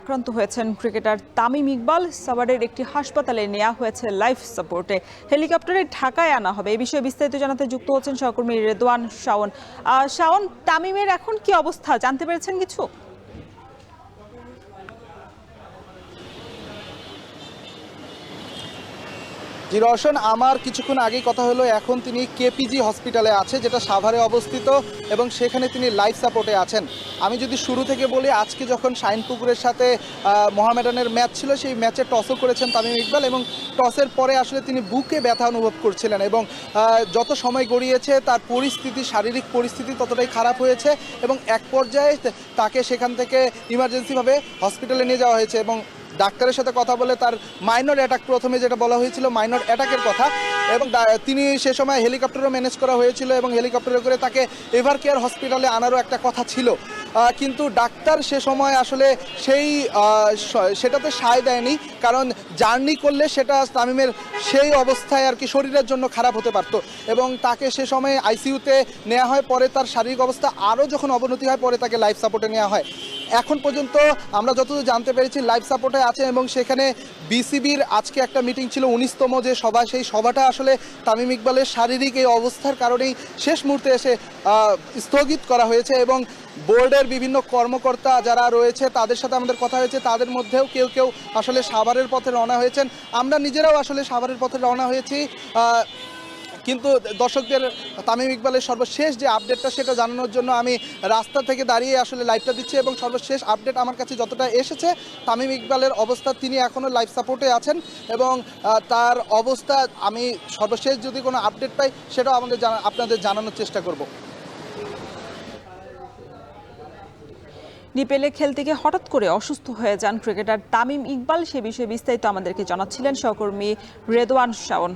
আক্রান্ত হয়েছেন ক্রিকেটার তামিম ইকবাল। সাভারের একটি হাসপাতালে নেওয়া হয়েছে লাইফ সাপোর্টে। হেলিকপ্টারে ঢাকায় আনা হবে। এই বিষয়ে বিস্তারিত জানাতে যুক্ত হচ্ছেন সহকর্মী রেদওয়ান শাওন। শাওন, তামিমের এখন কি অবস্থা, জানতে পেরেছেন কিছু? জি রওশন, আমার কিছুক্ষণ আগেই কথা হলো, এখন তিনি কেপিজি হসপিটালে আছে, যেটা সাভারে অবস্থিত, এবং সেখানে তিনি লাইফ সাপোর্টে আছেন। আমি যদি শুরু থেকে বলি, আজকে যখন শাইনপুকুরের সাথে মোহামেডানের ম্যাচ ছিল, সেই ম্যাচে টসও করেছেন তামিম ইকবাল, এবং টসের পরে আসলে তিনি বুকে ব্যথা অনুভব করছিলেন, এবং যত সময় গড়িয়েছে তার পরিস্থিতি, শারীরিক পরিস্থিতি ততটাই খারাপ হয়েছে, এবং এক পর্যায়ে তাকে সেখান থেকে ইমার্জেন্সিভাবে হসপিটালে নিয়ে যাওয়া হয়েছে। এবং ডাক্তারের সাথে কথা বলে তার মাইনর অ্যাটাক, প্রথমে যেটা বলা হয়েছিল মাইনর অ্যাটাকের কথা, এবং তিনি সে সময় হেলিকপ্টারও ম্যানেজ করা হয়েছিল, এবং হেলিকপ্টারে করে তাকে এভার কেয়ার হসপিটালে আনারও একটা কথা ছিল, কিন্তু ডাক্তার সে সময় আসলে সেটাতে সায় দেয়নি, কারণ জার্নি করলে সেটা তামিমের সেই অবস্থায় আর কি শরীরের জন্য খারাপ হতে পারত, এবং তাকে সে সময় আইসিইউতে নেওয়া হয়। পরে তার শারীরিক অবস্থা আরও যখন অবনতি হয়, পরে তাকে লাইফ সাপোর্টে নেওয়া হয়। এখন পর্যন্ত আমরা যতদূর জানতে পেরেছি লাইফ সাপোর্টে আছে, এবং সেখানে বিসিবির আজকে একটা মিটিং ছিল, 19তম যে সভা, সেই সভাটা আসলে তামিম ইকবালের শারীরিক এই অবস্থার কারণেই শেষ মুহূর্তে এসে স্থগিত করা হয়েছে, এবং বোর্ডের বিভিন্ন কর্মকর্তা যারা রয়েছে তাদের সাথে আমাদের কথা হয়েছে, তাদের মধ্যেও কেউ কেউ আসলে সাভারের পথে রওনা হয়েছেন। আমরা নিজেরাও আসলে সাভারের পথে রওনা হয়েছি, কিন্তু দর্শকদের তামিম ইকবালের সর্বশেষ যে আপডেটটা সেটা জানানোর জন্য আমি রাস্তা থেকে দাঁড়িয়ে আসলে লাইভটা দিচ্ছি, এবং সর্বশেষ আপডেট আমার কাছে যতটা এসেছে, তামিম ইকবালের অবস্থা, তিনি এখনও লাইফ সাপোর্টে আছেন, এবং তার অবস্থা আমি সর্বশেষ যদি কোনো আপডেট পাই সেটাও আপনাদের জানানোর চেষ্টা করব। ডিপিএলে খেলতে গিয়ে হঠাৎ করে অসুস্থ হয়ে যান ক্রিকেটার তামিম ইকবাল। সে বিষয়ে বিস্তারিত আমাদেরকে জানাচ্ছিলেন সহকর্মী রেদওয়ান শাওন।